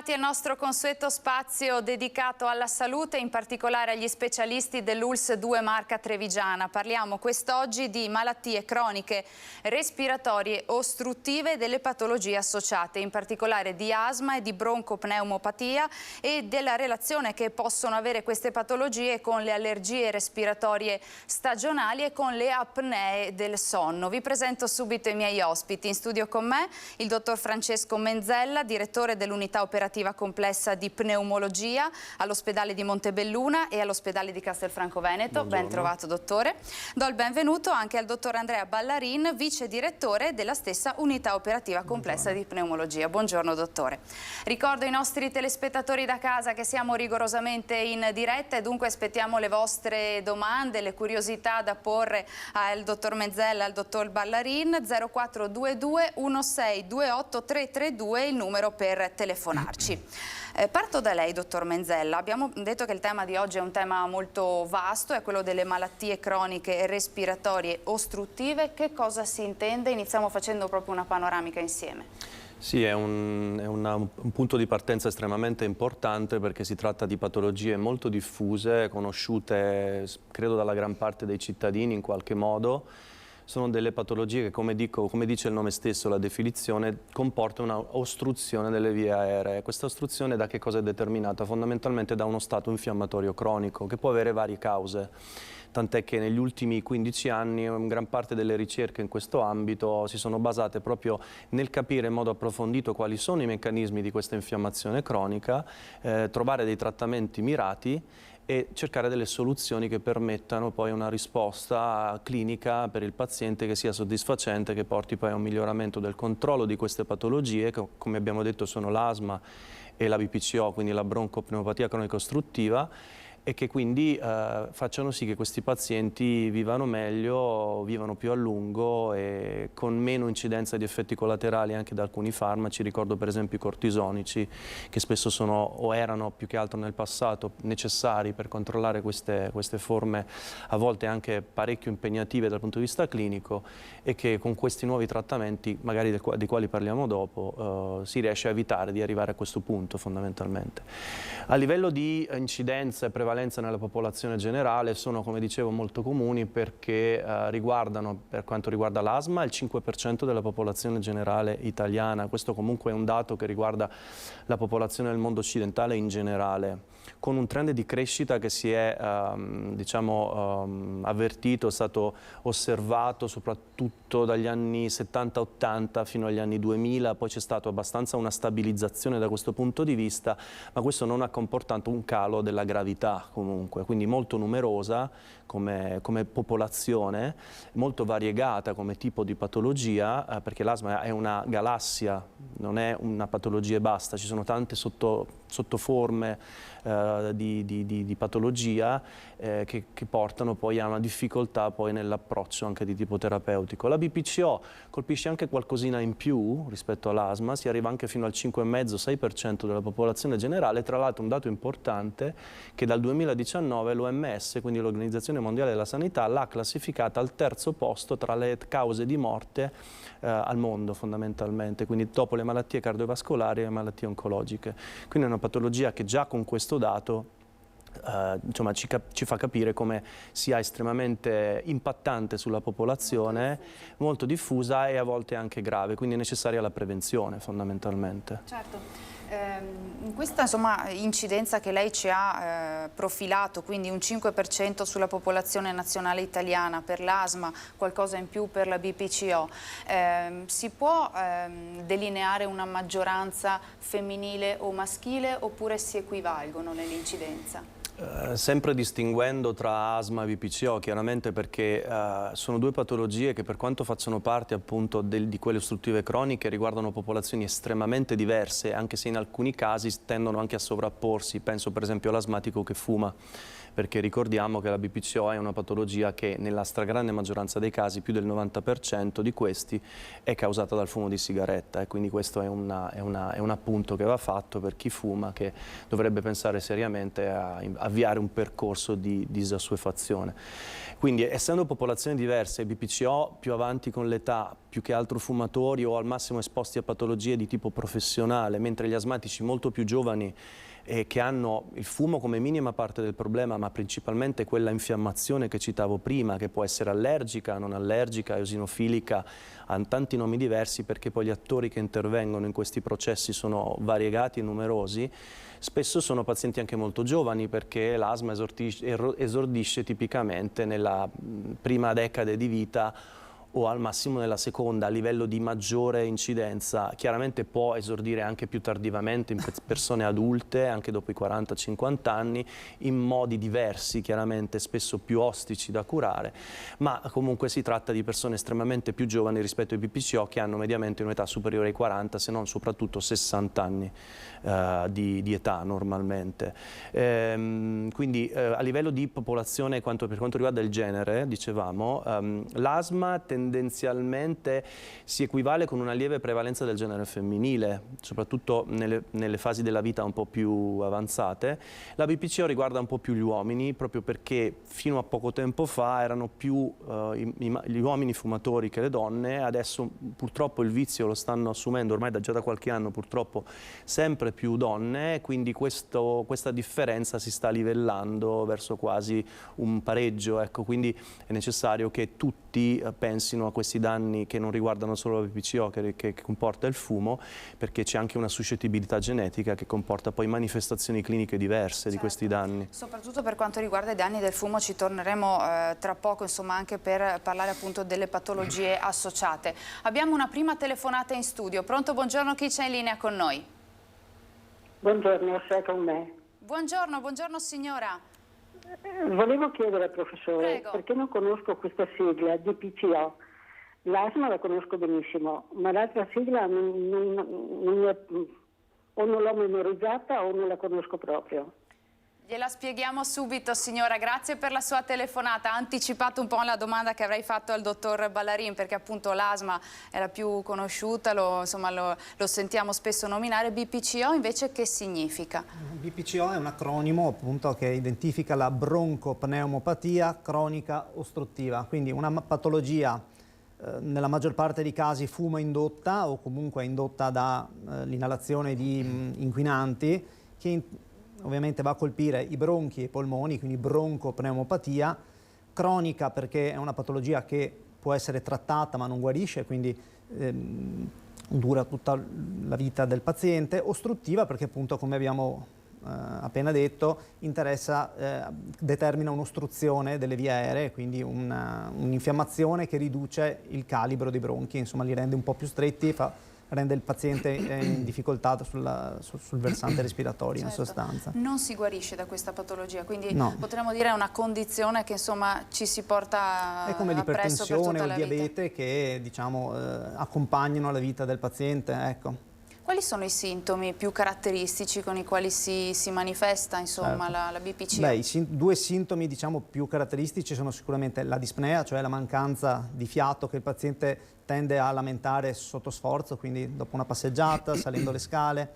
Bentrovati al nostro consueto spazio dedicato alla salute, in particolare agli specialisti dell'ULSS 2 Marca Trevigiana. Parliamo quest'oggi di malattie croniche respiratorie ostruttive e delle patologie associate, in particolare di asma e di broncopneumopatia e della relazione che possono avere queste patologie con le allergie respiratorie stagionali e con le apnee del sonno. Vi presento subito i miei ospiti. In studio con me il dottor Francesco Menzella, direttore dell'unità operativa complessa di pneumologia all'ospedale di Montebelluna e all'ospedale di Castelfranco Veneto. Ben trovato, dottore. Do il benvenuto anche al dottor Andrea Ballarin, vice direttore della stessa unità operativa complessa di pneumologia. Buongiorno, dottore. Ricordo ai nostri telespettatori da casa che siamo rigorosamente in diretta e dunque aspettiamo le vostre domande, le curiosità da porre al dottor Menzella e al dottor Ballarin. 0422 1628 332 il numero per telefonarci. Parto da lei, dottor Menzella. Abbiamo detto che il tema di oggi è un tema molto vasto, è quello delle malattie croniche respiratorie ostruttive. Che cosa si intende? Iniziamo facendo proprio una panoramica insieme. Sì, è un punto di partenza estremamente importante perché si tratta di patologie molto diffuse, conosciute credo dalla gran parte dei cittadini in qualche modo. Sono delle patologie che, come dice il nome stesso, la definizione, comporta una ostruzione delle vie aeree. Questa ostruzione da che cosa è determinata? Fondamentalmente da uno stato infiammatorio cronico che può avere varie cause. Tant'è che negli ultimi 15 anni gran parte delle ricerche in questo ambito si sono basate proprio nel capire in modo approfondito quali sono i meccanismi di questa infiammazione cronica, trovare dei trattamenti mirati e cercare delle soluzioni che permettano poi una risposta clinica per il paziente che sia soddisfacente, che porti poi a un miglioramento del controllo di queste patologie, che come abbiamo detto sono l'asma e la BPCO, quindi la broncopneumopatia cronica ostruttiva, e che quindi facciano sì che questi pazienti vivano meglio, vivano più a lungo e con meno incidenza di effetti collaterali anche da alcuni farmaci. Ricordo per esempio i cortisonici, che spesso sono o erano più che altro nel passato necessari per controllare queste forme a volte anche parecchio impegnative dal punto di vista clinico, e che con questi nuovi trattamenti, magari dei quali parliamo dopo, si riesce a evitare di arrivare a questo punto fondamentalmente. A livello di incidenza e prevalenza nella popolazione generale sono, come dicevo, molto comuni perché riguardano, per quanto riguarda l'asma, il 5% della popolazione generale italiana. Questo comunque è un dato che riguarda la popolazione del mondo occidentale in generale, con un trend di crescita che si è avvertito, è stato osservato soprattutto dagli anni 70-80 fino agli anni 2000, poi c'è stato abbastanza una stabilizzazione da questo punto di vista, ma questo non ha comportato un calo della gravità comunque, quindi molto numerosa come popolazione, molto variegata come tipo di patologia, perché l'asma è una galassia, non è una patologia e basta, ci sono tante sottoforme di patologia che portano poi a una difficoltà poi nell'approccio anche di tipo terapeutico. La BPCO colpisce anche qualcosina in più rispetto all'asma, si arriva anche fino al 5,5-6% della popolazione generale. Tra l'altro un dato importante che dal 2019 l'OMS, quindi l'Organizzazione Mondiale della Sanità, l'ha classificata al terzo posto tra le cause di morte al mondo fondamentalmente, quindi dopo le malattie cardiovascolari e le malattie oncologiche. Quindi è una patologia che già con questo dato ci fa capire come sia estremamente impattante sulla popolazione, molto diffusa e a volte anche grave, quindi è necessaria la prevenzione fondamentalmente. Certo. In questa incidenza che lei ci ha profilato, quindi un 5% sulla popolazione nazionale italiana per l'asma, qualcosa in più per la BPCO, si può delineare una maggioranza femminile o maschile oppure si equivalgono nell'incidenza? Sempre distinguendo tra asma e BPCO, chiaramente, perché sono due patologie che, per quanto facciano parte appunto di quelle ostruttive croniche, riguardano popolazioni estremamente diverse, anche se in alcuni casi tendono anche a sovrapporsi. Penso per esempio all'asmatico che fuma, perché ricordiamo che la BPCO è una patologia che nella stragrande maggioranza dei casi, più del 90% di questi, è causata dal fumo di sigaretta, e quindi questo è un appunto che va fatto per chi fuma, che dovrebbe pensare seriamente a avviare un percorso di disassuefazione. Quindi essendo popolazioni diverse, i BPCO più avanti con l'età, più che altro fumatori o al massimo esposti a patologie di tipo professionale, mentre gli asmatici molto più giovani che hanno il fumo come minima parte del problema, ma principalmente quella infiammazione che citavo prima, che può essere allergica, non allergica, eosinofilica, ha tanti nomi diversi perché poi gli attori che intervengono in questi processi sono variegati e numerosi. Spesso sono pazienti anche molto giovani perché l'asma esordisce tipicamente nella prima decade di vita o al massimo nella seconda, a livello di maggiore incidenza. Chiaramente può esordire anche più tardivamente in persone adulte, anche dopo i 40-50 anni, in modi diversi, chiaramente spesso più ostici da curare, ma comunque si tratta di persone estremamente più giovani rispetto ai BPCO che hanno mediamente un'età superiore ai 40, se non soprattutto 60 anni di età normalmente. Quindi a livello di popolazione, per quanto riguarda il genere, dicevamo, l'asma tendenzialmente si equivale con una lieve prevalenza del genere femminile, soprattutto nelle fasi della vita un po' più avanzate. La BPCO riguarda un po' più gli uomini, proprio perché fino a poco tempo fa erano più gli uomini fumatori che le donne. Adesso purtroppo il vizio lo stanno assumendo ormai già da qualche anno, purtroppo sempre più donne, quindi questa differenza si sta livellando verso quasi un pareggio, ecco, quindi è necessario che tutti pensino a questi danni che non riguardano solo la BPCO che comporta il fumo, perché c'è anche una suscettibilità genetica che comporta poi manifestazioni cliniche diverse di questi danni. Soprattutto per quanto riguarda i danni del fumo ci torneremo tra poco, insomma, anche per parlare appunto delle patologie associate. Abbiamo una prima telefonata in studio. Pronto, buongiorno, chi c'è in linea con noi? Buongiorno, sei con me. Buongiorno, buongiorno signora. Volevo chiedere al professore, Prego. perché non conosco questa sigla, DPCO. L'asma la conosco benissimo, ma l'altra sigla o non l'ho memorizzata o non la conosco proprio. Gliela spieghiamo subito signora, grazie per la sua telefonata. Ha anticipato un po' la domanda che avrei fatto al dottor Ballarin, perché appunto l'asma è la più conosciuta, lo sentiamo spesso nominare. BPCO invece che significa? BPCO è un acronimo appunto che identifica la broncopneumopatia cronica ostruttiva, quindi una patologia nella maggior parte dei casi fumo indotta o comunque indotta dall'inalazione di inquinanti che ovviamente va a colpire i bronchi e i polmoni, quindi broncopneumopatia, cronica perché è una patologia che può essere trattata ma non guarisce, quindi dura tutta la vita del paziente, ostruttiva perché appunto, come abbiamo appena detto, determina un'ostruzione delle vie aeree, quindi un'infiammazione che riduce il calibro dei bronchi, insomma li rende un po' più stretti, rende il paziente in difficoltà sul versante respiratorio, certo. In sostanza. Non si guarisce da questa patologia, quindi no. Potremmo dire è una condizione che insomma ci si porta è come appresso per l'ipertensione tutta o il la diabete vita. che diciamo accompagnano la vita del paziente, ecco. Quali sono i sintomi più caratteristici con i quali si manifesta insomma, certo. la BPCO? Beh, due sintomi diciamo, più caratteristici sono sicuramente la dispnea, cioè la mancanza di fiato che il paziente tende a lamentare sotto sforzo, quindi dopo una passeggiata, salendo le scale.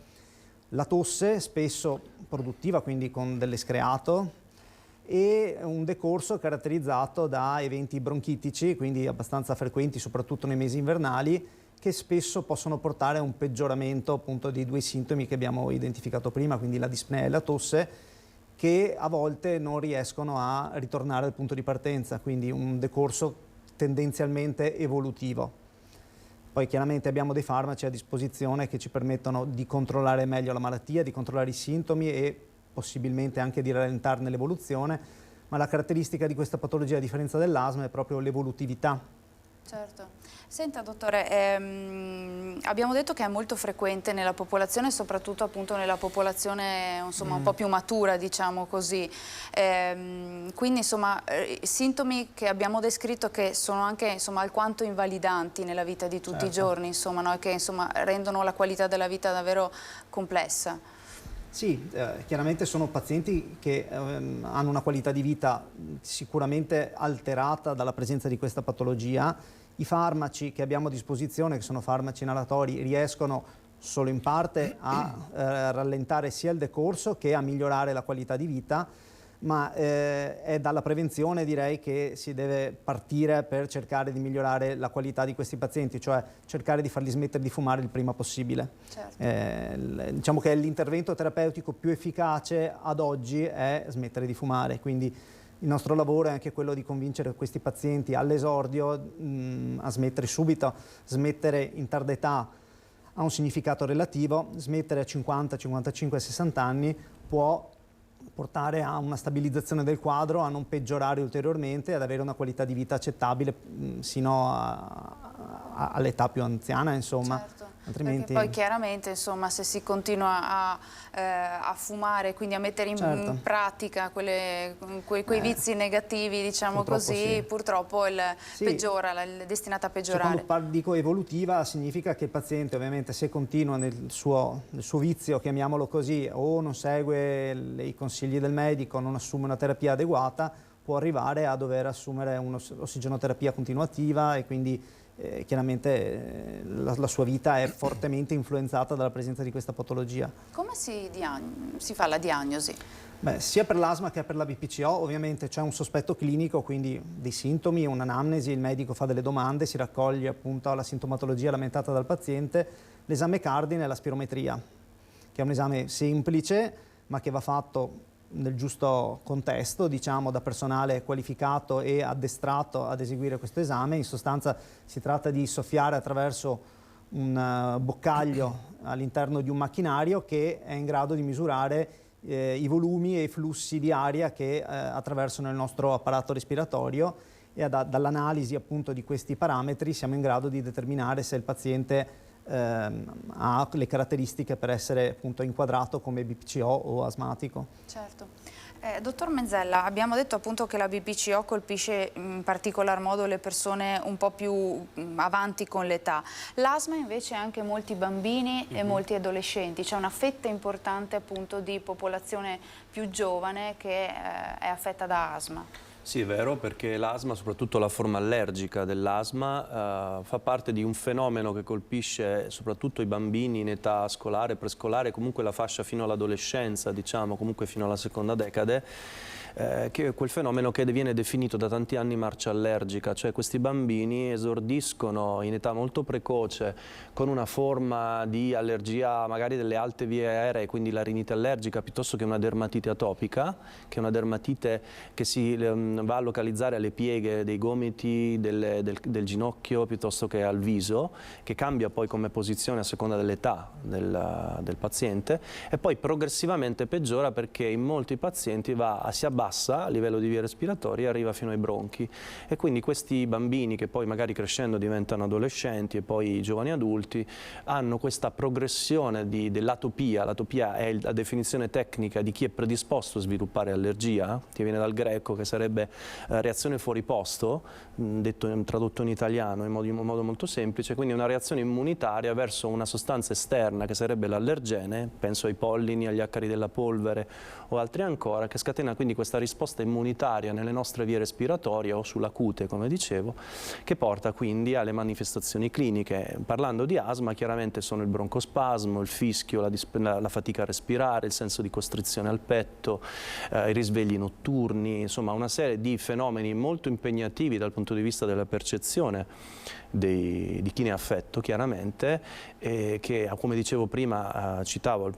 La tosse, spesso produttiva, quindi con dell'escreato, e un decorso caratterizzato da eventi bronchitici, quindi abbastanza frequenti, soprattutto nei mesi invernali, che spesso possono portare a un peggioramento appunto dei due sintomi che abbiamo identificato prima, quindi la dispnea e la tosse, che a volte non riescono a ritornare al punto di partenza, quindi un decorso tendenzialmente evolutivo. Poi chiaramente abbiamo dei farmaci a disposizione che ci permettono di controllare meglio la malattia, di controllare i sintomi e possibilmente anche di rallentarne l'evoluzione, ma la caratteristica di questa patologia, a differenza dell'asma, è proprio l'evolutività. Certo. Senta dottore, abbiamo detto che è molto frequente nella popolazione, soprattutto appunto nella popolazione insomma, un po' più matura, diciamo così. Quindi insomma sintomi che abbiamo descritto che sono anche insomma, alquanto invalidanti nella vita di tutti i giorni, insomma, no? E che insomma, rendono la qualità della vita davvero complessa. Sì, chiaramente sono pazienti che hanno una qualità di vita sicuramente alterata dalla presenza di questa patologia. I farmaci che abbiamo a disposizione, che sono farmaci inalatori, riescono solo in parte a rallentare sia il decorso che a migliorare la qualità di vita, ma è dalla prevenzione, direi, che si deve partire per cercare di migliorare la qualità di questi pazienti, cioè cercare di farli smettere di fumare il prima possibile. Certo. Diciamo che l'intervento terapeutico più efficace ad oggi è smettere di fumare, quindi il nostro lavoro è anche quello di convincere questi pazienti all'esordio a smettere subito. Smettere in tarda età ha un significato relativo, smettere a 50, 55, 60 anni può portare a una stabilizzazione del quadro, a non peggiorare ulteriormente, ad avere una qualità di vita accettabile sino all'età più anziana, insomma. Certo. Altrimenti... Perché poi chiaramente, insomma, se si continua a fumare, quindi a mettere in pratica quei vizi negativi, diciamo così, sì. purtroppo peggiora, è destinata a peggiorare. Quando dico evolutiva significa che il paziente, ovviamente, se continua nel suo vizio, chiamiamolo così, o non segue i consigli del medico, non assume una terapia adeguata, può arrivare a dover assumere un'ossigenoterapia continuativa e quindi chiaramente la sua vita è fortemente influenzata dalla presenza di questa patologia. Come si fa la diagnosi? Beh, sia per l'asma che per la BPCO ovviamente c'è un sospetto clinico, quindi dei sintomi, un'anamnesi, il medico fa delle domande, si raccoglie appunto la sintomatologia lamentata dal paziente. L'esame cardine è la spirometria, che è un esame semplice ma che va fatto nel giusto contesto, diciamo, da personale qualificato e addestrato ad eseguire questo esame. In sostanza si tratta di soffiare attraverso un boccaglio all'interno di un macchinario che è in grado di misurare i volumi e i flussi di aria che attraversano il nostro apparato respiratorio, e dall'analisi appunto di questi parametri siamo in grado di determinare se il paziente ha le caratteristiche per essere appunto inquadrato come BPCO o asmatico. Certo. Dottor Menzella, abbiamo detto appunto che la BPCO colpisce in particolar modo le persone un po' più avanti con l'età. L'asma invece ha anche molti bambini e molti adolescenti, c'è una fetta importante appunto di popolazione più giovane che è affetta da asma. Sì, è vero, perché l'asma, soprattutto la forma allergica dell'asma, fa parte di un fenomeno che colpisce soprattutto i bambini in età scolare, prescolare, comunque la fascia fino all'adolescenza, diciamo, comunque fino alla seconda decade, che è quel fenomeno che viene definito da tanti anni marcia allergica, cioè questi bambini esordiscono in età molto precoce con una forma di allergia magari delle alte vie aeree, quindi la rinite allergica, piuttosto che una dermatite atopica, che è una dermatite che si va a localizzare alle pieghe dei gomiti, del ginocchio, piuttosto che al viso, che cambia poi come posizione a seconda dell'età del paziente, e poi progressivamente peggiora perché in molti pazienti si abbassa a livello di vie respiratorie e arriva fino ai bronchi, e quindi questi bambini, che poi magari crescendo diventano adolescenti e poi giovani adulti, hanno questa progressione dell'atopia. L'atopia è la definizione tecnica di chi è predisposto a sviluppare allergia, che viene dal greco, che sarebbe reazione fuori posto, tradotto in italiano in modo molto semplice, quindi una reazione immunitaria verso una sostanza esterna che sarebbe l'allergene, penso ai pollini, agli acari della polvere o altri ancora, che scatena quindi questa risposta immunitaria nelle nostre vie respiratorie o sulla cute, come dicevo, che porta quindi alle manifestazioni cliniche. Parlando di asma, chiaramente sono il broncospasmo, il fischio, la fatica a respirare, il senso di costrizione al petto, i risvegli notturni, insomma una serie di fenomeni molto impegnativi dal punto di vista della percezione di chi ne è affetto, chiaramente, che, come dicevo prima, citavo,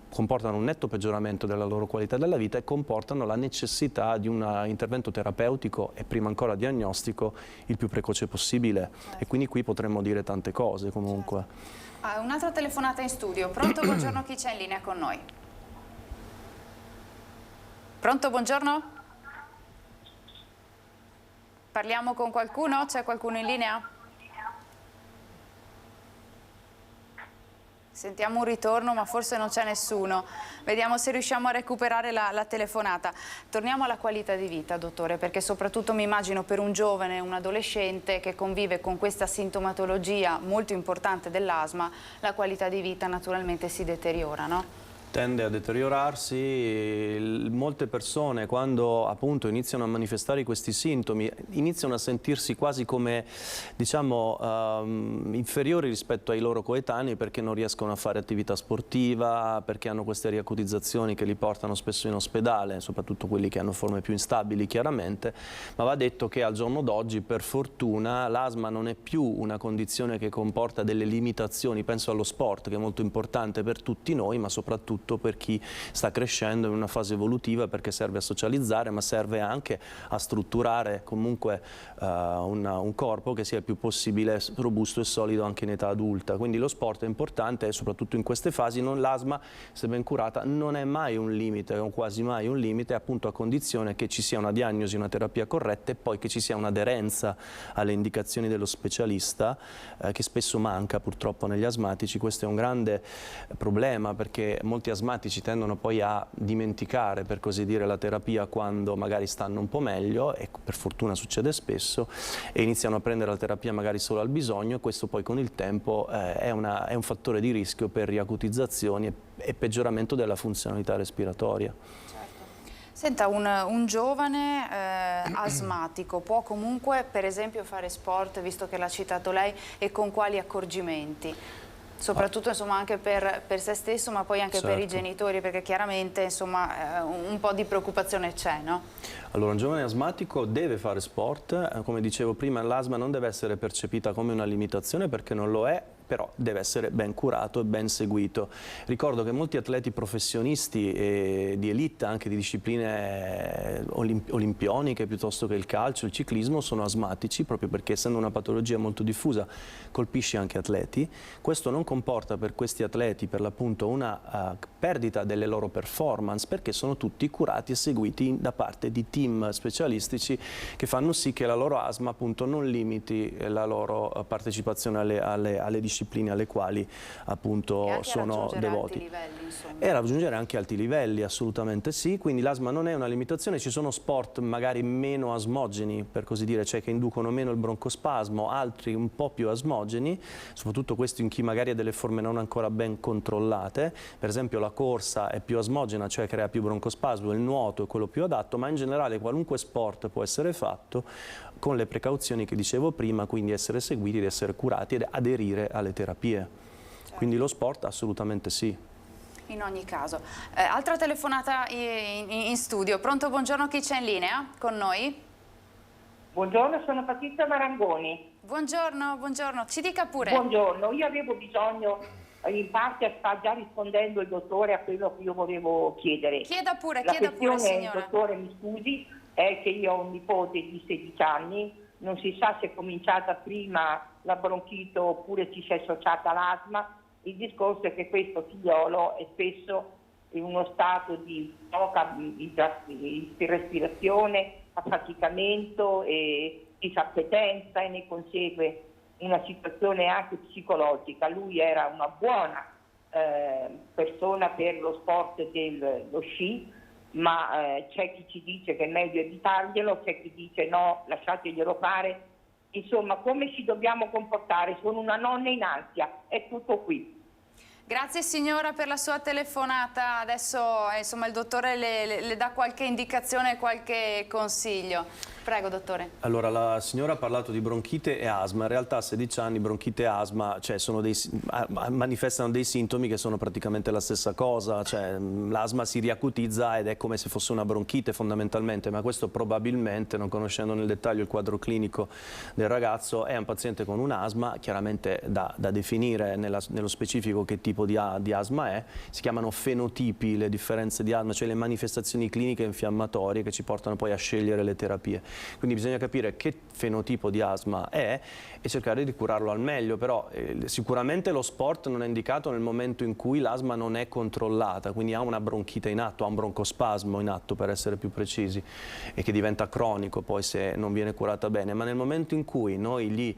comportano un netto peggioramento della loro qualità della vita e comportano la necessità di un intervento terapeutico e prima ancora diagnostico il più precoce possibile. Certo. E quindi qui potremmo dire tante cose comunque. Certo. Un'altra telefonata in studio. Pronto, buongiorno, chi c'è in linea con noi? Pronto, buongiorno? Parliamo con qualcuno? C'è qualcuno in linea? Sentiamo un ritorno, ma forse non c'è nessuno. Vediamo se riusciamo a recuperare la telefonata. Torniamo alla qualità di vita, dottore, perché soprattutto mi immagino per un giovane, un adolescente che convive con questa sintomatologia molto importante dell'asma, la qualità di vita naturalmente si deteriora, no? Tende a deteriorarsi. Molte persone, quando appunto iniziano a manifestare questi sintomi, iniziano a sentirsi quasi come, diciamo, inferiori rispetto ai loro coetanei, perché non riescono a fare attività sportiva, perché hanno queste riacutizzazioni che li portano spesso in ospedale, soprattutto quelli che hanno forme più instabili chiaramente. Ma va detto che al giorno d'oggi, per fortuna, l'asma non è più una condizione che comporta delle limitazioni. Penso allo sport, che è molto importante per tutti noi, ma soprattutto per chi sta crescendo in una fase evolutiva, perché serve a socializzare, ma serve anche a strutturare comunque un corpo che sia il più possibile robusto e solido anche in età adulta. Quindi lo sport è importante, e soprattutto in queste fasi l'asma, se ben curata, non è mai un limite, o quasi mai un limite, appunto a condizione che ci sia una diagnosi, una terapia corretta, e poi che ci sia un'aderenza alle indicazioni dello specialista, che spesso manca purtroppo negli asmatici. Questo è un grande problema, perché molti asmatici tendono poi a dimenticare, per così dire, la terapia quando magari stanno un po' meglio, e per fortuna succede spesso, e iniziano a prendere la terapia magari solo al bisogno. Questo poi con il tempo è un fattore di rischio per riacutizzazioni e peggioramento della funzionalità respiratoria. Senta, un giovane asmatico può comunque, per esempio, fare sport, visto che l'ha citato lei, e con quali accorgimenti? Soprattutto insomma, anche per se stesso, ma poi anche per i genitori, perché chiaramente insomma, un po' di preoccupazione c'è, no? Allora, un giovane asmatico deve fare sport. Come dicevo prima, l'asma non deve essere percepita come una limitazione, perché non lo è, però deve essere ben curato e ben seguito. Ricordo che molti atleti professionisti di elite, anche di discipline olimpioniche piuttosto che il calcio, il ciclismo, sono asmatici, proprio perché, essendo una patologia molto diffusa, colpisce anche atleti. Questo non comporta per questi atleti, per l'appunto, una perdita delle loro performance, perché sono tutti curati e seguiti da parte di team specialistici che fanno sì che la loro asma appunto non limiti la loro partecipazione alle discipline alle quali appunto sono devoti. Livelli, e raggiungere anche alti livelli, assolutamente sì. Quindi l'asma non è una limitazione. Ci sono sport magari meno asmogeni, per così dire, cioè che inducono meno il broncospasmo, altri un po' più asmogeni, soprattutto questo in chi magari ha delle forme non ancora ben controllate. Per esempio la corsa è più asmogena, cioè crea più broncospasmo, il nuoto è quello più adatto, ma in generale qualunque sport può essere fatto con le precauzioni che dicevo prima, quindi essere seguiti, ed essere curati ed aderire alle terapie. Quindi lo sport assolutamente sì. In ogni caso. Altra telefonata in studio. Pronto, buongiorno, chi c'è in linea con noi? Buongiorno, sono Patrizia Marangoni. Buongiorno, buongiorno, ci dica pure. Buongiorno, io avevo bisogno, in parte sta già rispondendo il dottore a quello che io volevo chiedere. Chieda pure, La chieda pure, questione, signora. dottore, mi scusi, è che io ho un nipote di 16 anni, non si sa se è cominciata prima la bronchite oppure ci si è associata l'asma. Il discorso è che questo figliolo è spesso in uno stato di poca respirazione, affaticamento e disappetenza, e ne consegue una situazione anche psicologica. Lui era una buona persona per lo sport dello sci, ma c'è chi ci dice che è meglio evitarglielo, c'è chi dice no, lasciateglielo fare. Insomma, come ci dobbiamo comportare? Sono una nonna in ansia, è tutto qui. Grazie signora per la sua telefonata. Adesso insomma, il dottore le dà qualche indicazione, qualche consiglio. Prego, dottore. Allora, la signora ha parlato di bronchite e asma. In realtà a 16 anni bronchite e asma, cioè, manifestano dei sintomi che sono praticamente la stessa cosa. Cioè, l'asma si riacutizza ed è come se fosse una bronchite fondamentalmente, ma questo probabilmente, non conoscendo nel dettaglio il quadro clinico del ragazzo, è un paziente con un asma, chiaramente da definire nello specifico che tipo di asma è. Si chiamano fenotipi le differenze di asma, cioè le manifestazioni cliniche infiammatorie che ci portano poi a scegliere le terapie. Quindi bisogna capire che fenotipo di asma è e cercare di curarlo al meglio, però sicuramente lo sport non è indicato nel momento in cui l'asma non è controllata, quindi ha una bronchite in atto, ha un broncospasmo in atto per essere più precisi, e che diventa cronico poi se non viene curata bene. Ma nel momento in cui noi gli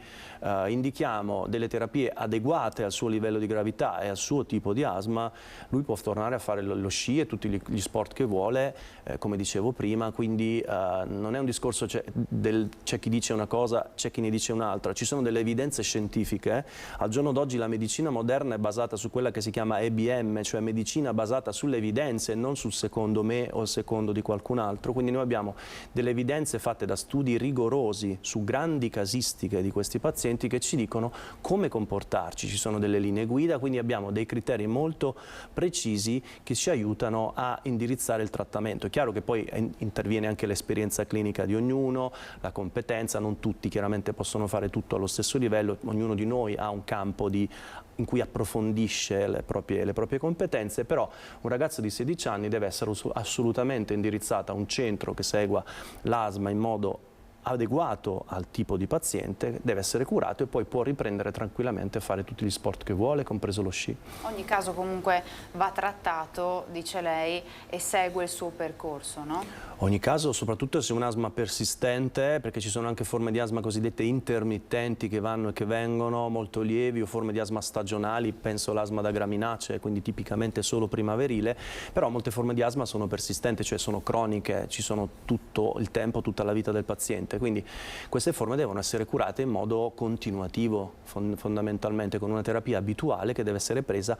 indichiamo delle terapie adeguate al suo livello di gravità e al suo tipo di asma, lui può tornare a fare lo sci e tutti gli sport che vuole, come dicevo prima, quindi non è un discorso c'è chi dice una cosa, c'è chi ne dice un'altra, ci sono delle evidenze scientifiche. Al giorno d'oggi la medicina moderna è basata su quella che si chiama EBM, cioè medicina basata sulle evidenze e non sul secondo me o il secondo di qualcun altro, quindi noi abbiamo delle evidenze fatte da studi rigorosi su grandi casistiche di questi pazienti che ci dicono come comportarci, ci sono delle linee guida, quindi abbiamo dei criteri molto precisi che ci aiutano a indirizzare il trattamento. È chiaro che poi interviene anche l'esperienza clinica di ognuno, la competenza, non tutti chiaramente possono fare tutto allo stesso livello, ognuno di noi ha un campo in cui approfondisce le proprie competenze, però un ragazzo di 16 anni deve essere assolutamente indirizzato a un centro che segua l'asma in modo adeguato al tipo di paziente, deve essere curato e poi può riprendere tranquillamente a fare tutti gli sport che vuole, compreso lo sci. Ogni caso comunque va trattato, dice lei, e segue il suo percorso, no? Ogni caso, soprattutto se è un asma persistente, perché ci sono anche forme di asma cosiddette intermittenti che vanno e che vengono, molto lievi, o forme di asma stagionali, penso all'asma da graminacee, quindi tipicamente solo primaverile, però molte forme di asma sono persistenti, cioè sono croniche, ci sono tutto il tempo, tutta la vita del paziente, quindi queste forme devono essere curate in modo continuativo, fondamentalmente con una terapia abituale che deve essere presa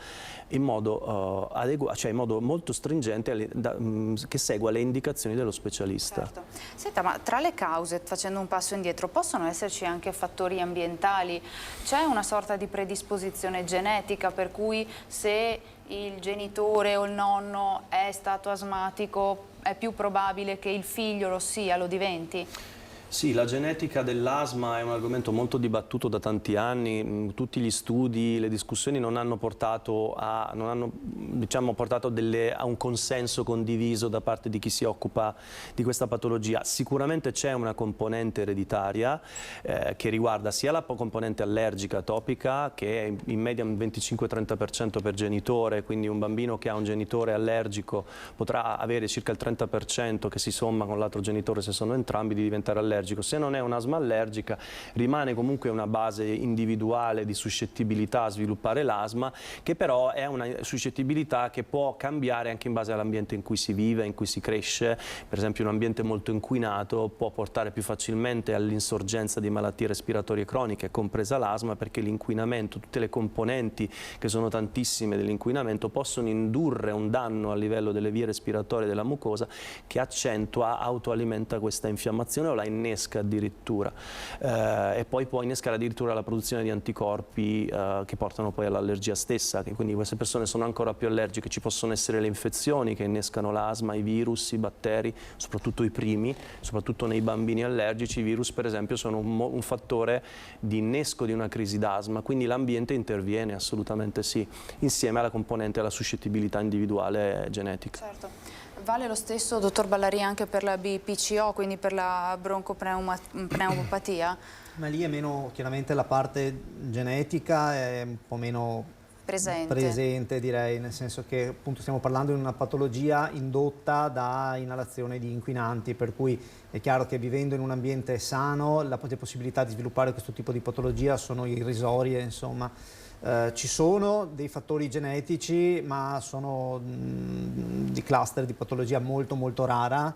in modo adeguato, cioè in modo molto stringente, che segua le indicazioni dello specialista. Certo. Senta, ma tra le cause, facendo un passo indietro, possono esserci anche fattori ambientali? C'è una sorta di predisposizione genetica per cui se il genitore o il nonno è stato asmatico è più probabile che il figlio lo sia, lo diventi? Sì, la genetica dell'asma è un argomento molto dibattuto da tanti anni, tutti gli studi, le discussioni non hanno portato a un consenso condiviso da parte di chi si occupa di questa patologia. Sicuramente c'è una componente ereditaria che riguarda sia la componente allergica topica, che è in media un 25-30% per genitore, quindi un bambino che ha un genitore allergico potrà avere circa il 30% che si somma con l'altro genitore, se sono entrambi, di diventare allergico. Se non è un'asma allergica, rimane comunque una base individuale di suscettibilità a sviluppare l'asma, che però è una suscettibilità che può cambiare anche in base all'ambiente in cui si vive, in cui si cresce. Per esempio un ambiente molto inquinato può portare più facilmente all'insorgenza di malattie respiratorie croniche, compresa l'asma, perché l'inquinamento, tutte le componenti che sono tantissime dell'inquinamento possono indurre un danno a livello delle vie respiratorie della mucosa che accentua, autoalimenta questa infiammazione o la innesca addirittura, e poi può innescare addirittura la produzione di anticorpi che portano poi all'allergia stessa, quindi queste persone sono ancora più allergiche. Ci possono essere le infezioni che innescano l'asma, i virus, i batteri, soprattutto i primi, soprattutto nei bambini allergici. I virus per esempio sono un fattore di innesco di una crisi d'asma, quindi l'ambiente interviene, assolutamente sì, insieme alla componente della suscettibilità individuale genetica. Certo. Vale lo stesso, dottor Ballari, anche per la BPCO, quindi per la broncopneumopatia? Ma lì è meno, chiaramente la parte genetica è un po' meno presente, direi, nel senso che appunto stiamo parlando di una patologia indotta da inalazione di inquinanti, per cui è chiaro che vivendo in un ambiente sano le possibilità di sviluppare questo tipo di patologia sono irrisorie, insomma. Ci sono dei fattori genetici, ma sono di cluster di patologia molto molto rara.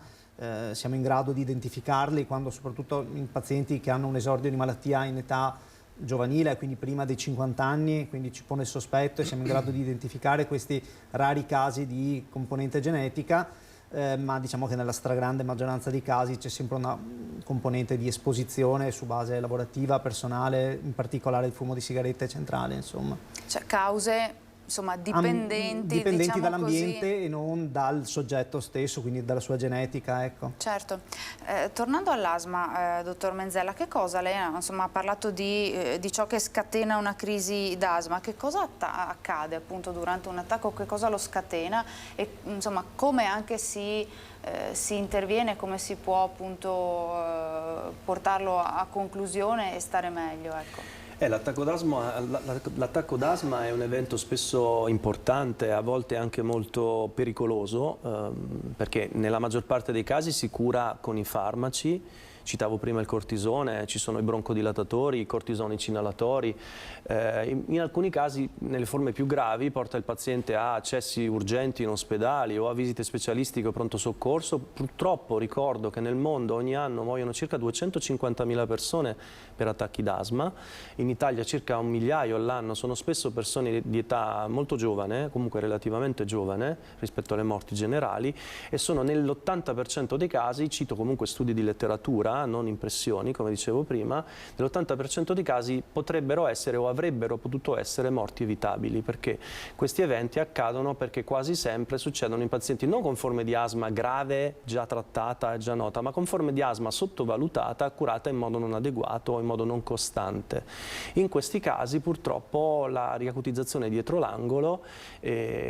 Siamo in grado di identificarli quando, soprattutto in pazienti che hanno un esordio di malattia in età giovanile, quindi prima dei 50 anni, quindi ci pone il sospetto e siamo in grado di identificare questi rari casi di componente genetica. Ma diciamo che nella stragrande maggioranza dei casi c'è sempre una componente di esposizione su base lavorativa, personale, in particolare il fumo di sigarette centrale, insomma. Cioè cause, insomma, dipendenti diciamo dall'ambiente e non dal soggetto stesso, quindi dalla sua genetica, ecco. Certo. Tornando all'asma, dottor Menzella, che cosa lei insomma, ha parlato di ciò che scatena una crisi d'asma? Che cosa accade appunto durante un attacco? Che cosa lo scatena? E insomma, come anche si interviene, come si può appunto portarlo a conclusione e stare meglio, ecco. L'attacco d'asma è un evento spesso importante, a volte anche molto pericoloso, perché nella maggior parte dei casi si cura con i farmaci, citavo prima il cortisone, ci sono i broncodilatori, i cortisonici inalatori. In alcuni casi, nelle forme più gravi, porta il paziente a accessi urgenti in ospedali o a visite specialistiche o pronto soccorso. Purtroppo ricordo che nel mondo ogni anno muoiono circa 250.000 persone per attacchi d'asma, in Italia circa 1 migliaio all'anno, sono spesso persone di età molto giovane, comunque relativamente giovane rispetto alle morti generali, e sono nell'80% dei casi, cito comunque studi di letteratura, non impressioni come dicevo prima, nell'80% dei casi potrebbero essere o avrebbero potuto essere morti evitabili, perché questi eventi accadono perché quasi sempre succedono in pazienti non con forme di asma grave, già trattata e già nota, ma con forme di asma sottovalutata, curata in modo non adeguato o in modo non costante. In questi casi purtroppo la riacutizzazione dietro l'angolo,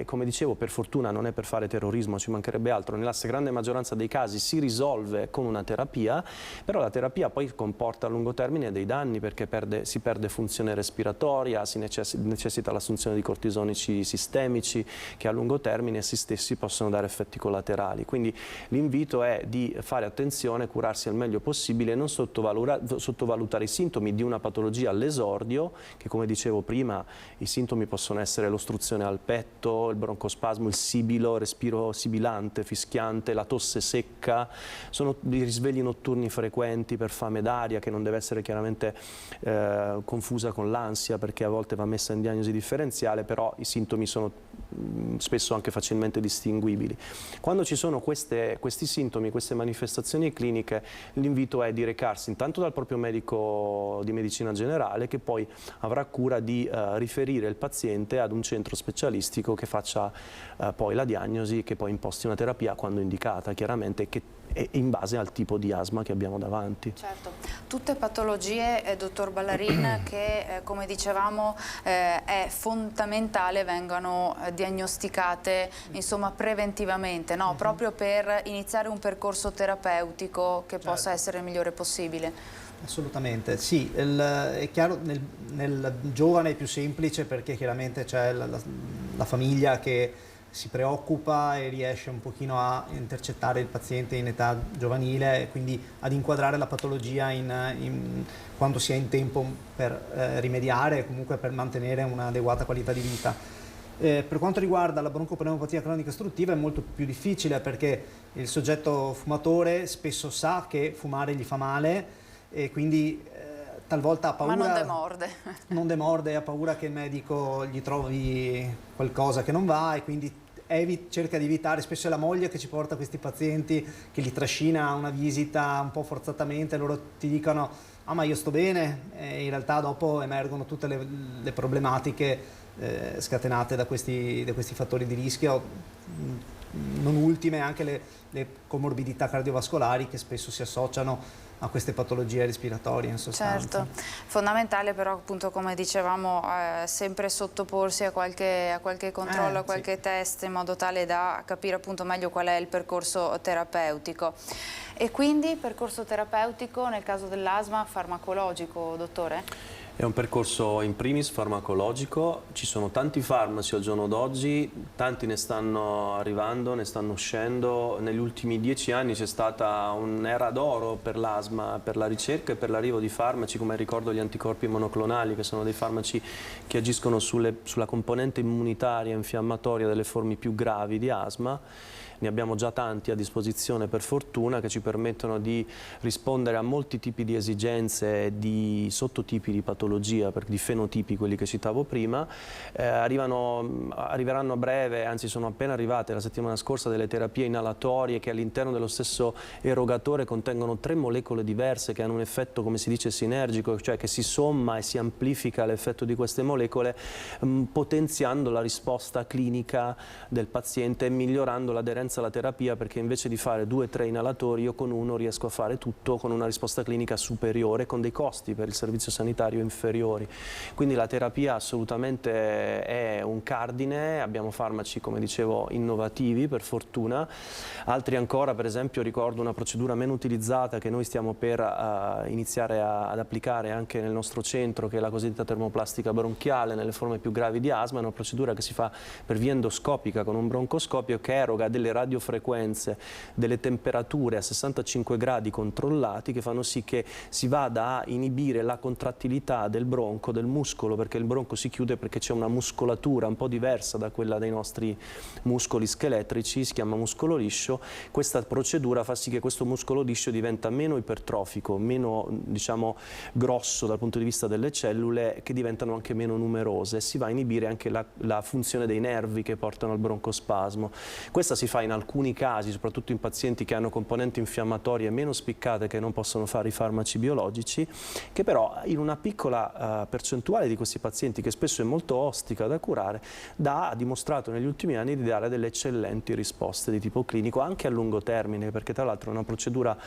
come dicevo, per fortuna non è per fare terrorismo, ci mancherebbe altro, nella stragrande maggioranza dei casi si risolve con una terapia, però la terapia poi comporta a lungo termine dei danni, perché si perde funzione respiratoria, si necessita l'assunzione di cortisonici sistemici che a lungo termine essi stessi possono dare effetti collaterali. Quindi l'invito è di fare attenzione, curarsi al meglio possibile e non sottovalutare i sintomi di una patologia all'esordio, che come dicevo prima i sintomi possono essere l'ostruzione al petto, il broncospasmo, il sibilo, il respiro sibilante, fischiante, la tosse secca, sono dei risvegli notturni frequenti per fame d'aria, che non deve essere chiaramente confusa con l'ansia, perché a volte va messa in diagnosi differenziale, però i sintomi sono spesso anche facilmente distinguibili. Quando ci sono questi sintomi, queste manifestazioni cliniche, l'invito è di recarsi intanto dal proprio medico di medicina generale, che poi avrà cura di riferire il paziente ad un centro specialistico che faccia poi la diagnosi, che poi imposti una terapia quando indicata, chiaramente, che è in base al tipo di asma che abbiamo davanti. Certo, tutte patologie, dottor Ballarin, che come dicevamo è fondamentale vengano diagnosticate, insomma, preventivamente, no? Proprio per iniziare un percorso terapeutico che possa essere il migliore possibile. Assolutamente, sì, è chiaro, nel giovane è più semplice perché chiaramente c'è la famiglia che si preoccupa e riesce un pochino a intercettare il paziente in età giovanile e quindi ad inquadrare la patologia quando si è in tempo per rimediare e comunque per mantenere un'adeguata qualità di vita. Per quanto riguarda la broncopneumopatia cronica ostruttiva è molto più difficile, perché il soggetto fumatore spesso sa che fumare gli fa male e quindi talvolta ha paura. Ma non demorde. Non demorde, ha paura che il medico gli trovi qualcosa che non va e quindi cerca di evitare. Spesso è la moglie che ci porta questi pazienti, che li trascina a una visita un po' forzatamente, loro ti dicono ah ma io sto bene, e in realtà dopo emergono tutte le problematiche scatenate da questi fattori di rischio, non ultime anche le comorbidità cardiovascolari che spesso si associano a queste patologie respiratorie in sostanza. Certo, fondamentale però appunto come dicevamo sempre sottoporsi a qualche controllo, a qualche test, in modo tale da capire appunto meglio qual è il percorso terapeutico. E quindi percorso terapeutico nel caso dell'asma farmacologico, dottore? È un percorso in primis farmacologico, ci sono tanti farmaci al giorno d'oggi, tanti ne stanno arrivando, ne stanno uscendo. Negli ultimi 10 anni c'è stata un'era d'oro per l'asma, per la ricerca e per l'arrivo di farmaci, come ricordo gli anticorpi monoclonali, che sono dei farmaci che agiscono sulla componente immunitaria infiammatoria delle forme più gravi di asma. Ne abbiamo già tanti a disposizione per fortuna, che ci permettono di rispondere a molti tipi di esigenze, di sottotipi di patologia, di fenotipi, quelli che citavo prima. Arriveranno a breve, anzi sono appena arrivate la settimana scorsa, delle terapie inalatorie che all'interno dello stesso erogatore contengono 3 molecole diverse che hanno un effetto, come si dice, sinergico, cioè che si somma e si amplifica l'effetto di queste molecole, potenziando la risposta clinica del paziente e migliorando l'aderenza alla terapia, perché invece di fare 2 o 3 inalatori io con uno riesco a fare tutto con una risposta clinica superiore, con dei costi per il servizio sanitario inferiori. Quindi la terapia assolutamente è un cardine, abbiamo farmaci, come dicevo, innovativi per fortuna, altri ancora, per esempio ricordo una procedura meno utilizzata che noi stiamo per iniziare ad applicare anche nel nostro centro, che è la cosiddetta termoplastica bronchiale nelle forme più gravi di asma. È una procedura che si fa per via endoscopica con un broncoscopio, che eroga delle radiofrequenze, delle temperature a 65 gradi controllati che fanno sì che si vada a inibire la contrattilità del bronco, del muscolo, perché il bronco si chiude perché c'è una muscolatura un po' diversa da quella dei nostri muscoli scheletrici, si chiama muscolo liscio. Questa procedura fa sì che questo muscolo liscio diventa meno ipertrofico, meno diciamo grosso dal punto di vista delle cellule, che diventano anche meno numerose, e si va a inibire anche la funzione dei nervi che portano al broncospasmo. Questa si fa in alcuni casi, soprattutto in pazienti che hanno componenti infiammatorie meno spiccate che non possono fare i farmaci biologici, che però in una piccola percentuale di questi pazienti, che spesso è molto ostica da curare, ha dimostrato negli ultimi anni di dare delle eccellenti risposte di tipo clinico anche a lungo termine, perché tra l'altro è una procedura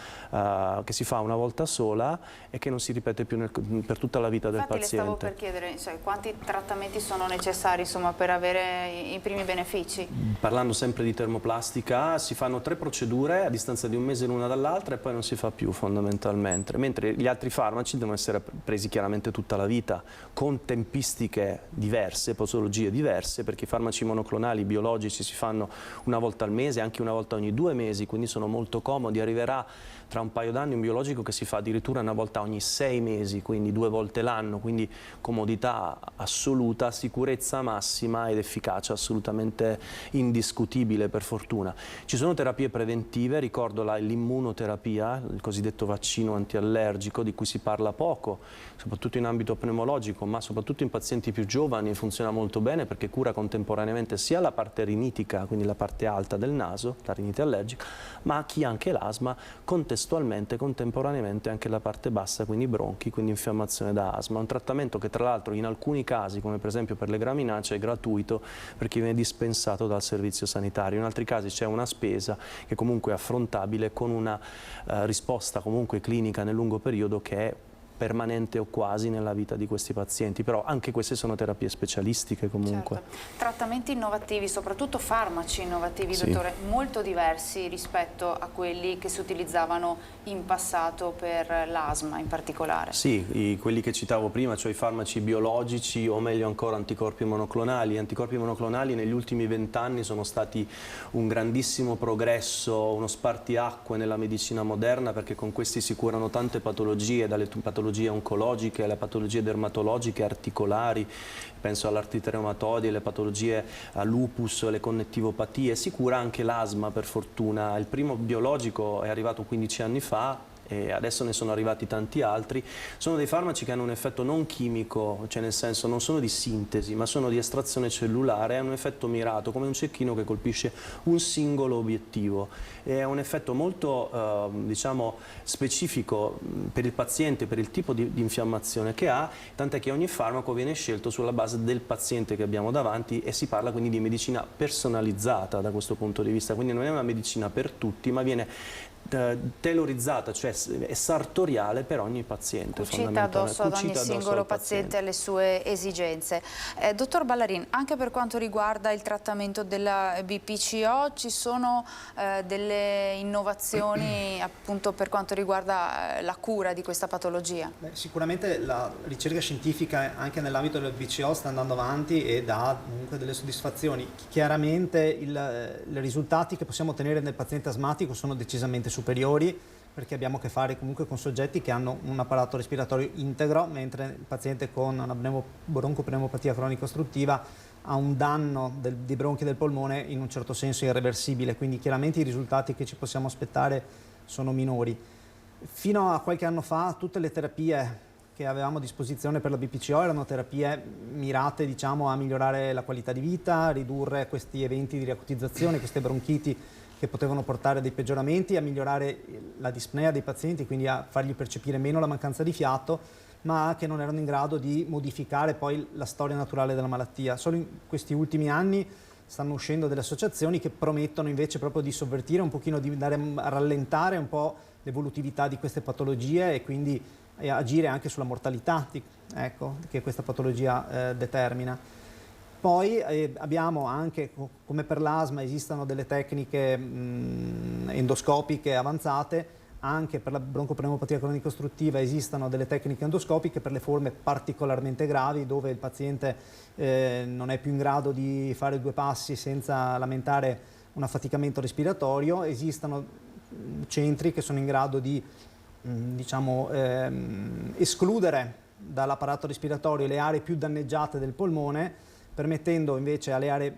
che si fa una volta sola e che non si ripete più per tutta la vita del paziente. Infatti le stavo per chiedere, cioè, quanti trattamenti sono necessari, insomma, per avere i primi benefici? Parlando sempre di termoplastica, si fanno 3 procedure a distanza di un mese l'una dall'altra e poi non si fa più fondamentalmente, mentre gli altri farmaci devono essere presi chiaramente tutta la vita, con tempistiche diverse, posologie diverse, perché i farmaci monoclonali biologici si fanno una volta al mese, anche una volta ogni 2 mesi, quindi sono molto comodi. Arriverà tra un paio d'anni un biologico che si fa addirittura una volta ogni 6 mesi, quindi 2 volte l'anno, quindi comodità assoluta, sicurezza massima ed efficacia assolutamente indiscutibile, per fortuna. Ci sono terapie preventive, ricordo l'immunoterapia, il cosiddetto vaccino antiallergico, di cui si parla poco, soprattutto in ambito pneumologico, ma soprattutto in pazienti più giovani funziona molto bene perché cura contemporaneamente sia la parte rinitica, quindi la parte alta del naso, la rinite allergica, ma chi ha anche l'asma, contemporaneamente anche la parte bassa, quindi i bronchi, quindi infiammazione da asma. Un trattamento che tra l'altro in alcuni casi, come per esempio per le graminacee, è gratuito perché viene dispensato dal servizio sanitario. In altri casi c'è una spesa che comunque è affrontabile con una risposta comunque clinica nel lungo periodo che è permanente o quasi nella vita di questi pazienti, però anche queste sono terapie specialistiche comunque. Certo. Trattamenti innovativi, soprattutto farmaci innovativi, Sì. dottore, molto diversi rispetto a quelli che si utilizzavano in passato per l'asma in particolare. Sì, quelli che citavo prima, cioè i farmaci biologici o meglio ancora anticorpi monoclonali. Gli anticorpi monoclonali negli ultimi 20 anni sono stati un grandissimo progresso, uno spartiacque nella medicina moderna, perché con questi si curano tante patologie, dalle patologie oncologiche alle patologie dermatologiche, articolari, penso all'artrite reumatoide, alle patologie a lupus, alle connettivopatie. Si cura anche l'asma, per fortuna. Il primo biologico è arrivato 15 anni fa e adesso ne sono arrivati tanti altri. Sono dei farmaci che hanno un effetto non chimico, cioè nel senso non sono di sintesi, ma sono di estrazione cellulare, hanno un effetto mirato, come un cecchino che colpisce un singolo obiettivo. È un effetto molto diciamo specifico per il paziente, per il tipo di infiammazione che ha, tant'è che ogni farmaco viene scelto sulla base del paziente che abbiamo davanti e si parla quindi di medicina personalizzata da questo punto di vista, quindi non è una medicina per tutti, ma viene tailorizzata, cioè è sartoriale per ogni paziente, cucita addosso ad ogni singolo paziente e alle sue esigenze. Dottor Ballarin, anche per quanto riguarda il trattamento della BPCO ci sono delle innovazioni appunto per quanto riguarda la cura di questa patologia? Sicuramente la ricerca scientifica anche nell'ambito del BPCO sta andando avanti e dà comunque delle soddisfazioni. Chiaramente i risultati che possiamo ottenere nel paziente asmatico sono decisamente superiori, perché abbiamo a che fare comunque con soggetti che hanno un apparato respiratorio integro, mentre il paziente con una broncopneumopatia cronico ostruttiva ha un danno dei bronchi del polmone in un certo senso irreversibile, quindi chiaramente i risultati che ci possiamo aspettare sono minori. Fino a qualche anno fa tutte le terapie che avevamo a disposizione per la BPCO erano terapie mirate, diciamo, a migliorare la qualità di vita, a ridurre questi eventi di riacutizzazione, queste bronchiti che potevano portare dei peggioramenti, a migliorare la dispnea dei pazienti, quindi a fargli percepire meno la mancanza di fiato, ma che non erano in grado di modificare poi la storia naturale della malattia. Solo in questi ultimi anni stanno uscendo delle associazioni che promettono invece proprio di sovvertire un pochino, di andare a rallentare un po' l'evolutività di queste patologie e quindi agire anche sulla mortalità che questa patologia determina. Poi abbiamo anche, come per l'asma, esistono delle tecniche endoscopiche avanzate, anche per la broncopneumopatia cronico ostruttiva esistono delle tecniche endoscopiche per le forme particolarmente gravi, dove il paziente non è più in grado di fare 2 passi senza lamentare un affaticamento respiratorio. Esistono centri che sono in grado di escludere dall'apparato respiratorio le aree più danneggiate del polmone, permettendo invece alle aree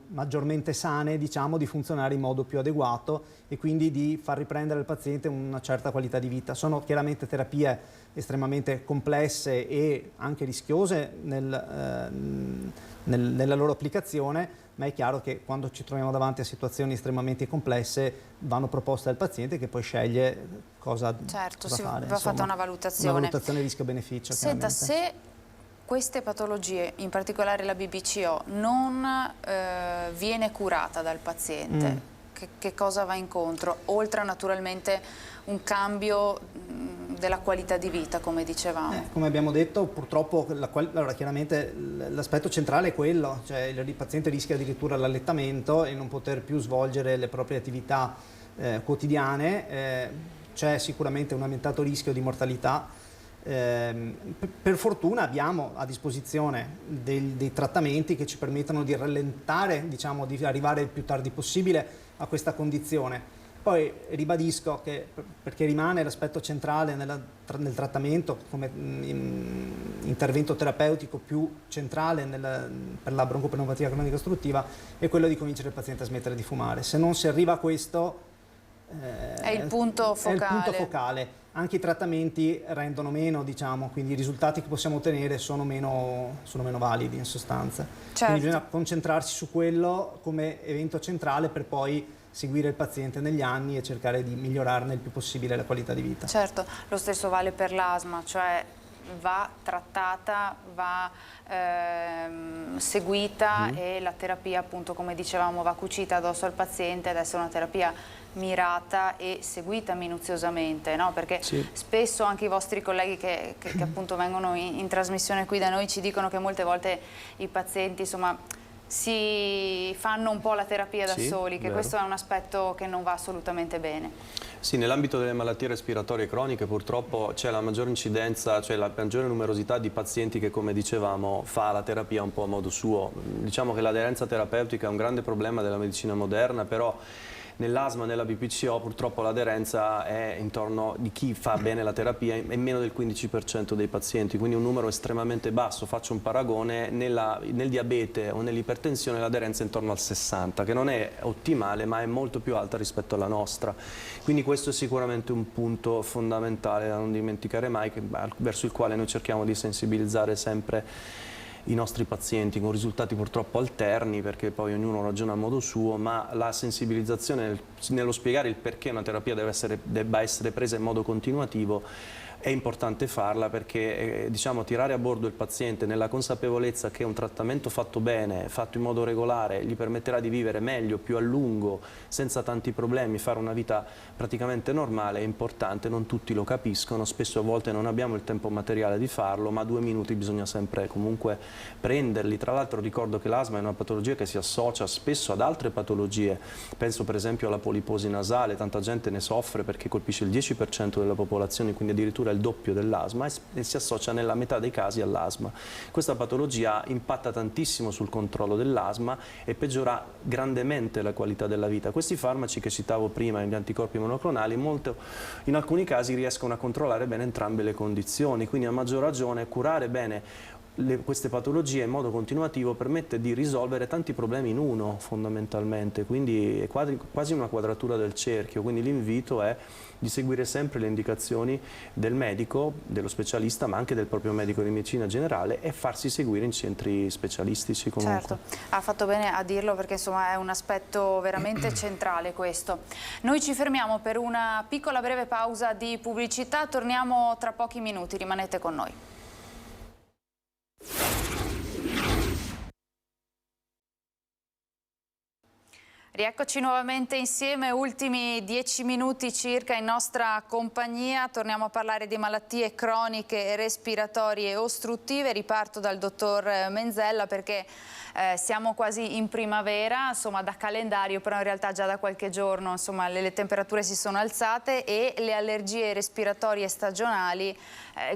maggiormente sane, diciamo, di funzionare in modo più adeguato e quindi di far riprendere al paziente una certa qualità di vita. Sono chiaramente terapie estremamente complesse e anche rischiose nella loro applicazione, ma è chiaro che quando ci troviamo davanti a situazioni estremamente complesse vanno proposte al paziente, che poi sceglie cosa fare. Va fatta una valutazione. Una valutazione rischio-beneficio. Senta, se queste patologie, in particolare la BPCO, non viene curata dal paziente, che cosa va incontro? Oltre a naturalmente un cambio della qualità di vita, come dicevamo. Come abbiamo detto, purtroppo allora, chiaramente l'aspetto centrale è quello, cioè il paziente rischia addirittura l'allettamento e non poter più svolgere le proprie attività quotidiane, c'è sicuramente un aumentato rischio di mortalità. Per fortuna abbiamo a disposizione dei trattamenti che ci permettono di rallentare, diciamo, di arrivare il più tardi possibile a questa condizione. Poi ribadisco che, perché rimane l'aspetto centrale nel trattamento come intervento terapeutico più centrale per la broncopneumopatia cronica ostruttiva, è quello di convincere il paziente a smettere di fumare. Se non si arriva a questo, è il punto focale. È il punto focale. Anche i trattamenti rendono meno, diciamo, quindi i risultati che possiamo ottenere sono meno validi in sostanza. Certo. Quindi bisogna concentrarsi su quello come evento centrale per poi seguire il paziente negli anni e cercare di migliorarne il più possibile la qualità di vita. Certo, lo stesso vale per l'asma, cioè va trattata, va seguita e la terapia, appunto, come dicevamo, va cucita addosso al paziente, ad essere una terapia mirata e seguita minuziosamente, no? Perché spesso anche i vostri colleghi che appunto vengono in trasmissione qui da noi ci dicono che molte volte i pazienti, insomma, si fanno un po' la terapia da soli, che questo è un aspetto che non va assolutamente bene. Sì, nell'ambito delle malattie respiratorie croniche purtroppo c'è la maggiore incidenza, cioè la maggiore numerosità di pazienti che, come dicevamo, fa la terapia un po' a modo suo. Diciamo che l'aderenza terapeutica è un grande problema della medicina moderna, però nell'asma e nella BPCO purtroppo l'aderenza è intorno di chi fa bene la terapia è meno del 15% dei pazienti, quindi un numero estremamente basso. Faccio un paragone, nel diabete o nell'ipertensione l'aderenza è intorno al 60%, che non è ottimale ma è molto più alta rispetto alla nostra. Quindi questo è sicuramente un punto fondamentale da non dimenticare mai, verso il quale noi cerchiamo di sensibilizzare sempre i nostri pazienti, con risultati purtroppo alterni, perché poi ognuno ragiona a modo suo, ma la sensibilizzazione nello spiegare il perché una terapia debba essere presa in modo continuativo è importante farla, perché diciamo, tirare a bordo il paziente nella consapevolezza che un trattamento fatto bene, fatto in modo regolare, gli permetterà di vivere meglio, più a lungo, senza tanti problemi, fare una vita praticamente normale è importante. Non tutti lo capiscono, spesso a volte non abbiamo il tempo materiale di farlo, ma 2 minuti bisogna sempre comunque prenderli. Tra l'altro ricordo che l'asma è una patologia che si associa spesso ad altre patologie, penso per esempio alla poliposi nasale, tanta gente ne soffre perché colpisce il 10% della popolazione, quindi addirittura il doppio dell'asma, e si associa nella metà dei casi all'asma. Questa patologia impatta tantissimo sul controllo dell'asma e peggiora grandemente la qualità della vita. Questi farmaci che citavo prima, gli anticorpi monoclonali, in alcuni casi riescono a controllare bene entrambe le condizioni, quindi a maggior ragione curare bene queste patologie in modo continuativo permette di risolvere tanti problemi in uno, fondamentalmente, quindi è quasi una quadratura del cerchio. Quindi l'invito è di seguire sempre le indicazioni del medico, dello specialista, ma anche del proprio medico di medicina generale, e farsi seguire in centri specialistici comunque. Certo, ha fatto bene a dirlo, perché insomma è un aspetto veramente centrale questo. Noi ci fermiamo per una piccola breve pausa di pubblicità, torniamo tra pochi minuti, rimanete con noi. Rieccoci nuovamente insieme, ultimi 10 minuti circa in nostra compagnia. Torniamo a parlare di malattie croniche respiratorie ostruttive. Riparto dal dottor Menzella, perché siamo quasi in primavera, insomma, da calendario, però in realtà già da qualche giorno, insomma, le temperature si sono alzate e le allergie respiratorie stagionali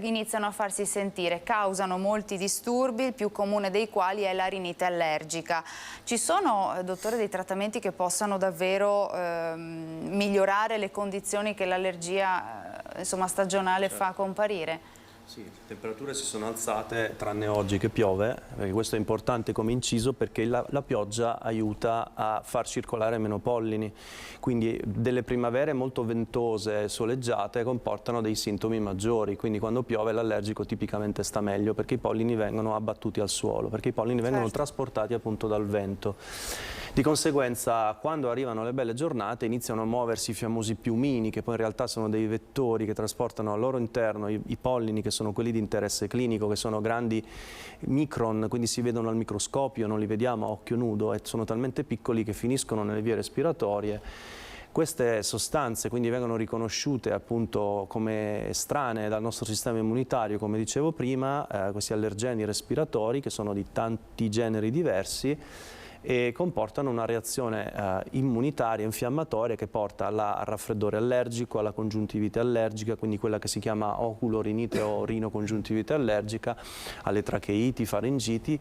iniziano a farsi sentire, causano molti disturbi, il più comune dei quali è la rinite allergica. Ci sono, dottore, dei trattamenti che che possano davvero migliorare le condizioni che l'allergia stagionale fa comparire? Sì, le temperature si sono alzate, tranne oggi che piove, perché questo è importante come inciso, perché la pioggia aiuta a far circolare meno pollini, quindi delle primavere molto ventose e soleggiate comportano dei sintomi maggiori, quindi quando piove l'allergico tipicamente sta meglio, perché i pollini vengono abbattuti al suolo, perché i pollini vengono trasportati appunto dal vento. Di conseguenza, quando arrivano le belle giornate, iniziano a muoversi i famosi piumini, che poi in realtà sono dei vettori che trasportano al loro interno i pollini, che sono quelli di interesse clinico, che sono grandi micron, quindi si vedono al microscopio, non li vediamo a occhio nudo, e sono talmente piccoli che finiscono nelle vie respiratorie. Queste sostanze quindi vengono riconosciute appunto come estranee dal nostro sistema immunitario, come dicevo prima, questi allergeni respiratori, che sono di tanti generi diversi, e comportano una reazione immunitaria infiammatoria che porta al raffreddore allergico, alla congiuntivite allergica, quindi quella che si chiama oculorinite o rinocongiuntivite allergica, alle tracheiti, faringiti,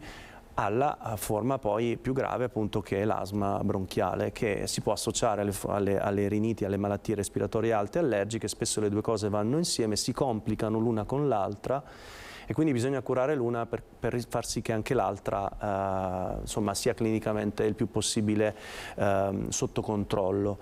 alla forma poi più grave appunto che è l'asma bronchiale, che si può associare alle riniti, alle malattie respiratorie alte allergiche. Spesso le due cose vanno insieme, si complicano l'una con l'altra, e quindi bisogna curare l'una per far sì che anche l'altra sia clinicamente il più possibile sotto controllo.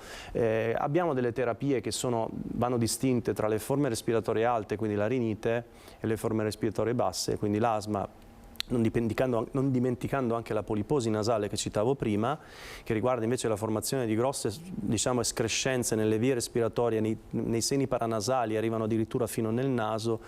Abbiamo delle terapie che vanno distinte tra le forme respiratorie alte, quindi la rinite, e le forme respiratorie basse, quindi l'asma, non dimenticando anche la poliposi nasale che citavo prima, che riguarda invece la formazione di grosse escrescenze nelle vie respiratorie, nei seni paranasali, arrivano addirittura fino nel naso,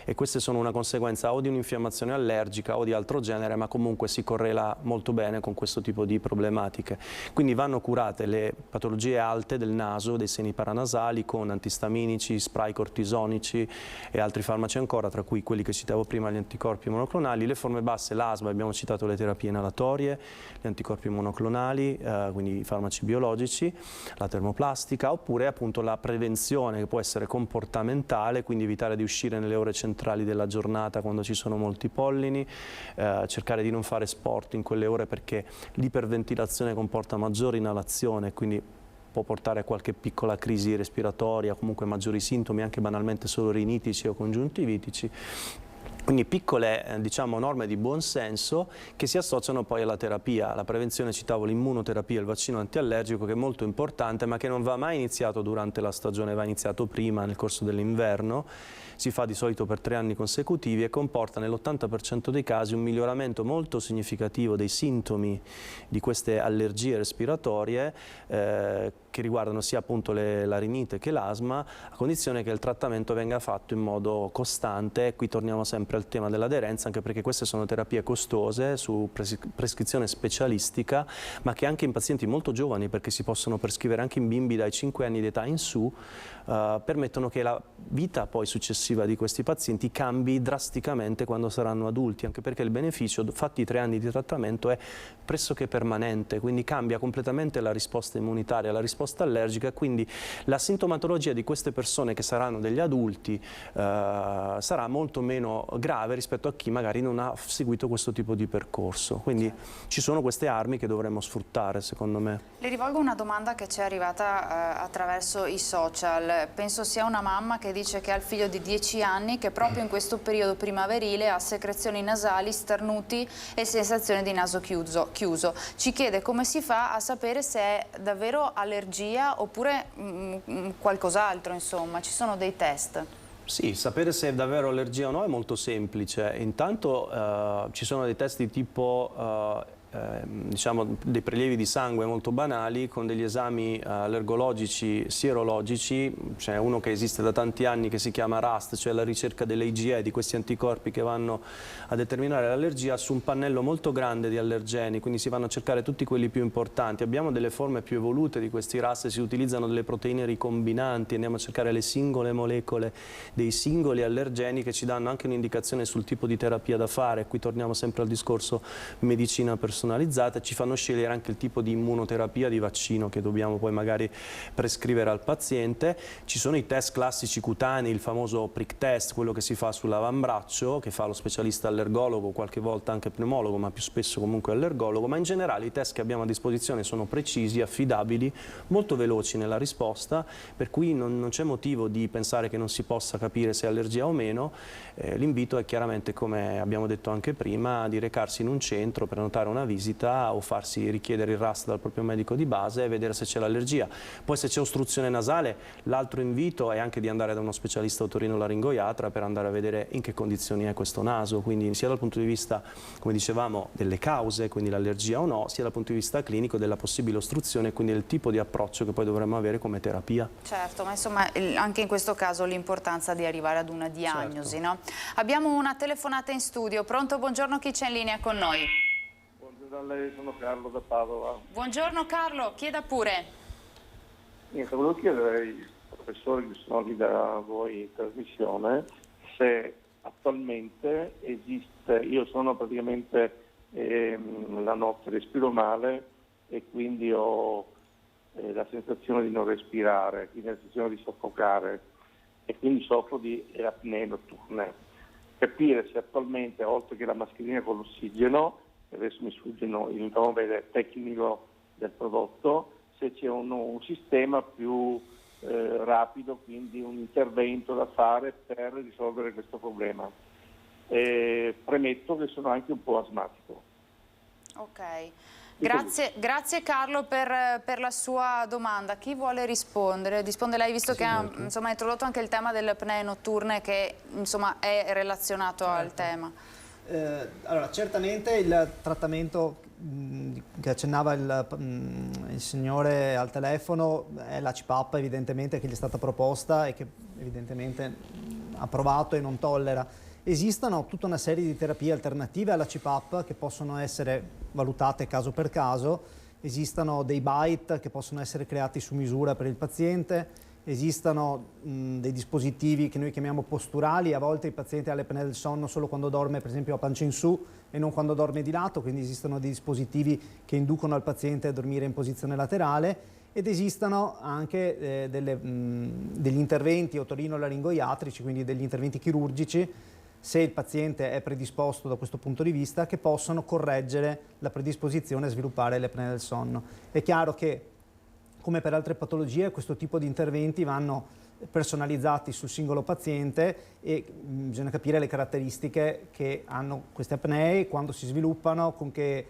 e queste sono una conseguenza o di un'infiammazione allergica o di altro genere, ma comunque si correla molto bene con questo tipo di problematiche. Quindi vanno curate le patologie alte del naso, dei seni paranasali, con antistaminici, spray cortisonici e altri farmaci ancora, tra cui quelli che citavo prima, gli anticorpi monoclonali. Le forme basse, l'asma, abbiamo citato le terapie inalatorie, gli anticorpi monoclonali, quindi i farmaci biologici, la termoplastica, oppure appunto la prevenzione, che può essere comportamentale, quindi evitare di uscire nelle ore centrali della giornata quando ci sono molti pollini, cercare di non fare sport in quelle ore, perché l'iperventilazione comporta maggiore inalazione, quindi può portare a qualche piccola crisi respiratoria, comunque maggiori sintomi, anche banalmente solo rinitici o congiuntivitici. Quindi piccole norme di buon senso che si associano poi alla terapia. La prevenzione, citavo l'immunoterapia, il vaccino antiallergico, che è molto importante, ma che non va mai iniziato durante la stagione, va iniziato prima, nel corso dell'inverno. Si fa di solito per 3 anni consecutivi e comporta nell'80% dei casi un miglioramento molto significativo dei sintomi di queste allergie respiratorie, che riguardano sia appunto la rinite che l'asma, a condizione che il trattamento venga fatto in modo costante. E qui torniamo sempre al tema dell'aderenza, anche perché queste sono terapie costose su prescrizione specialistica, ma che anche in pazienti molto giovani, perché si possono prescrivere anche in bimbi dai 5 anni di età in su, permettono che la vita poi successiva di questi pazienti cambi drasticamente quando saranno adulti, anche perché il beneficio, fatti i 3 anni di trattamento, è pressoché permanente, quindi cambia completamente la risposta immunitaria, la risposta allergica, quindi la sintomatologia di queste persone che saranno degli adulti sarà molto meno grave rispetto a chi magari non ha seguito questo tipo di percorso. Quindi ci sono queste armi che dovremmo sfruttare, secondo me. Le rivolgo una domanda che ci è arrivata attraverso i social. Penso sia una mamma che dice che ha il figlio di 10 anni che proprio in questo periodo primaverile ha secrezioni nasali, starnuti e sensazione di naso chiuso. Ci chiede come si fa a sapere se è davvero allergia oppure qualcos'altro, insomma. Ci sono dei test? Sì, sapere se è davvero allergia o no è molto semplice. Intanto ci sono dei test di tipo dei prelievi di sangue molto banali, con degli esami allergologici sierologici. C'è uno che esiste da tanti anni che si chiama RAST, cioè la ricerca dell'IgE, di questi anticorpi che vanno a determinare l'allergia su un pannello molto grande di allergeni, quindi si vanno a cercare tutti quelli più importanti. Abbiamo delle forme più evolute di questi RAST, si utilizzano delle proteine ricombinanti, andiamo a cercare le singole molecole dei singoli allergeni, che ci danno anche un'indicazione sul tipo di terapia da fare. Qui torniamo sempre al discorso medicina personalizzata. personalizzate, ci fanno scegliere anche il tipo di immunoterapia, di vaccino che dobbiamo poi magari prescrivere al paziente. Ci sono i test classici cutanei, il famoso prick test, quello che si fa sull'avambraccio, che fa lo specialista allergologo, qualche volta anche pneumologo, ma più spesso comunque allergologo, ma in generale i test che abbiamo a disposizione sono precisi, affidabili, molto veloci nella risposta, per cui non c'è motivo di pensare che non si possa capire se è allergia o meno. L'invito è chiaramente, come abbiamo detto anche prima, di recarsi in un centro, prenotare una visita o farsi richiedere il RAS dal proprio medico di base e vedere se c'è l'allergia. Poi se c'è ostruzione nasale, l'altro invito è anche di andare da uno specialista otorinolaringoiatra per andare a vedere in che condizioni è questo naso, quindi sia dal punto di vista, come dicevamo, delle cause, quindi l'allergia o no, sia dal punto di vista clinico della possibile ostruzione e quindi del tipo di approccio che poi dovremmo avere come terapia. Certo, ma insomma anche in questo caso l'importanza di arrivare ad una diagnosi, no? Abbiamo una telefonata in studio. Pronto, buongiorno, chi c'è in linea con noi? Buongiorno a lei, sono Carlo da Padova. Buongiorno Carlo, chieda pure. Niente, volevo chiedere ai professori che sono lì da voi in trasmissione se attualmente esiste, io sono praticamente la notte respiro male e quindi ho la sensazione di non respirare, quindi la sensazione di soffocare e quindi soffro di apnee notturne. Capire se attualmente, oltre che la mascherina con l'ossigeno, adesso mi sfugge il nome tecnico del prodotto, se c'è un sistema più rapido, quindi un intervento da fare per risolvere questo problema. Premetto che sono anche un po' asmatico. Ok, grazie Carlo per la sua domanda. Chi vuole rispondere? Risponde lei, visto che ha introdotto anche il tema delle apnee notturne che insomma è relazionato al tema. Allora, certamente il trattamento che accennava il signore al telefono è la CPAP, evidentemente, che gli è stata proposta e che evidentemente ha provato e non tollera. Esistono tutta una serie di terapie alternative alla CPAP che possono essere valutate caso per caso, esistono dei bite che possono essere creati su misura per il paziente, esistono dei dispositivi che noi chiamiamo posturali, a volte il paziente ha l'apnea del sonno solo quando dorme per esempio a pancia in su e non quando dorme di lato, quindi esistono dei dispositivi che inducono al paziente a dormire in posizione laterale ed esistono anche degli interventi otorinolaringoiatrici, quindi degli interventi chirurgici, se il paziente è predisposto da questo punto di vista, che possono correggere la predisposizione a sviluppare l'apnea del sonno. È chiaro che, come per altre patologie, questo tipo di interventi vanno personalizzati sul singolo paziente e bisogna capire le caratteristiche che hanno queste apnee, quando si sviluppano, con che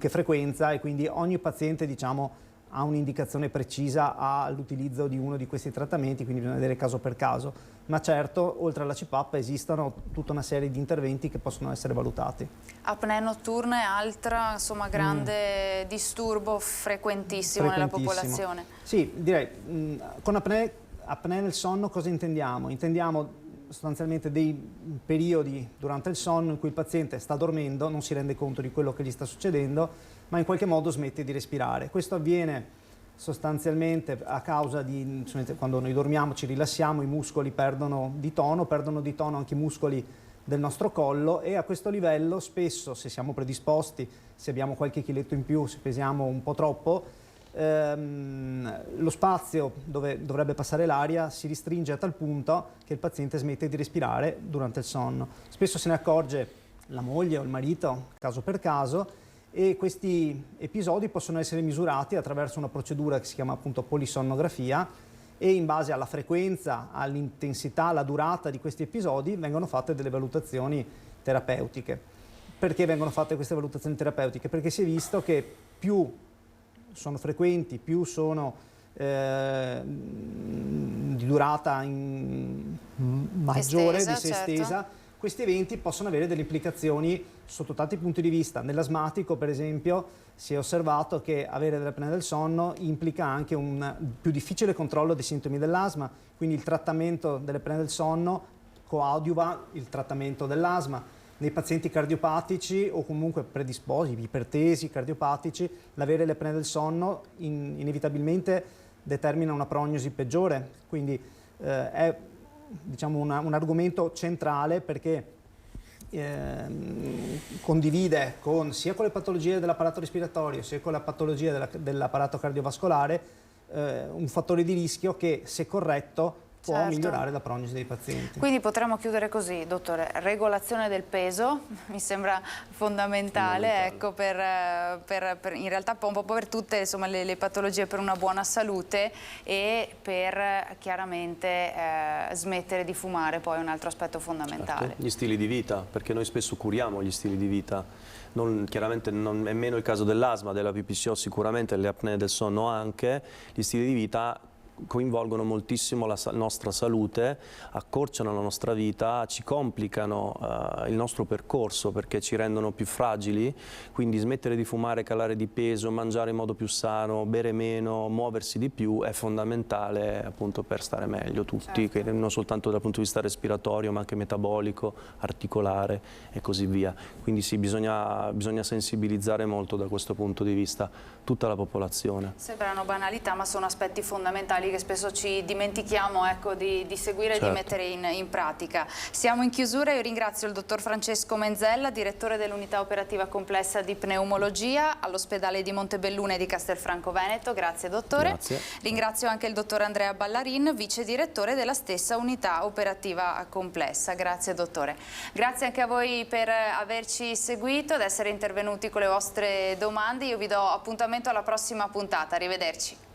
frequenza, e quindi ogni paziente, diciamo, ha un'indicazione precisa all'utilizzo di uno di questi trattamenti, quindi bisogna vedere caso per caso. Ma certo, oltre alla CPAP esistono tutta una serie di interventi che possono essere valutati. Apnee notturne è altra, insomma, grande disturbo frequentissimo nella popolazione. Sì, direi, con apnea nel sonno cosa intendiamo? Intendiamo sostanzialmente dei periodi durante il sonno in cui il paziente sta dormendo, non si rende conto di quello che gli sta succedendo, ma in qualche modo smette di respirare. Questo avviene sostanzialmente a causa di, quando noi dormiamo ci rilassiamo, i muscoli perdono di tono anche i muscoli del nostro collo, e a questo livello spesso, se siamo predisposti, se abbiamo qualche chiletto in più, se pesiamo un po' troppo, lo spazio dove dovrebbe passare l'aria si restringe a tal punto che il paziente smette di respirare durante il sonno. Spesso se ne accorge la moglie o il marito, caso per caso, e questi episodi possono essere misurati attraverso una procedura che si chiama appunto polisonnografia, e in base alla frequenza, all'intensità, alla durata di questi episodi vengono fatte delle valutazioni terapeutiche. Perché vengono fatte queste valutazioni terapeutiche? Perché si è visto che più sono frequenti, più sono di durata maggiore, estesa, di se certo. estesa, questi eventi possono avere delle implicazioni sotto tanti punti di vista. Nell'asmatico, per esempio, si è osservato che avere dell'apnea del sonno implica anche un più difficile controllo dei sintomi dell'asma, quindi il trattamento dell'apnea del sonno coadiuva il trattamento dell'asma. Nei pazienti cardiopatici o comunque predisposti, ipertesi, cardiopatici, l'avere l'apnea del sonno inevitabilmente determina una prognosi peggiore, quindi è, diciamo, un argomento centrale, perché condivide sia con le patologie dell'apparato respiratorio sia con la patologia dell'apparato cardiovascolare un fattore di rischio che, se corretto, può Certo. migliorare la prognosi dei pazienti. Quindi potremmo chiudere così, dottore: regolazione del peso mi sembra fondamentale. Ecco, in realtà un po' per tutte, insomma, le patologie, per una buona salute, e per chiaramente smettere di fumare, poi è un altro aspetto fondamentale. Certo. Gli stili di vita, perché noi spesso curiamo gli stili di vita. Chiaramente non è meno il caso dell'asma, della PPCO sicuramente, le apnee del sonno anche. Gli stili di vita coinvolgono moltissimo la nostra salute, accorciano la nostra vita, ci complicano il nostro percorso perché ci rendono più fragili, quindi smettere di fumare, calare di peso, mangiare in modo più sano, bere meno, muoversi di più è fondamentale appunto per stare meglio tutti, Certo. non soltanto dal punto di vista respiratorio ma anche metabolico, articolare e così via. Quindi sì, bisogna sensibilizzare molto da questo punto di vista tutta la popolazione. Sembrano banalità, ma sono aspetti fondamentali che spesso ci dimentichiamo, ecco, di seguire e Certo. di mettere in pratica. Siamo in chiusura. Io ringrazio il dottor Francesco Menzella, direttore dell'unità operativa complessa di pneumologia all'ospedale di Montebellune di Castelfranco Veneto. Grazie dottore. Grazie. Ringrazio anche il dottor Andrea Ballarin, vice direttore della stessa unità operativa complessa. Grazie dottore. Grazie anche a voi per averci seguito ed essere intervenuti con le vostre domande. Io vi do appuntamento alla prossima puntata. Arrivederci.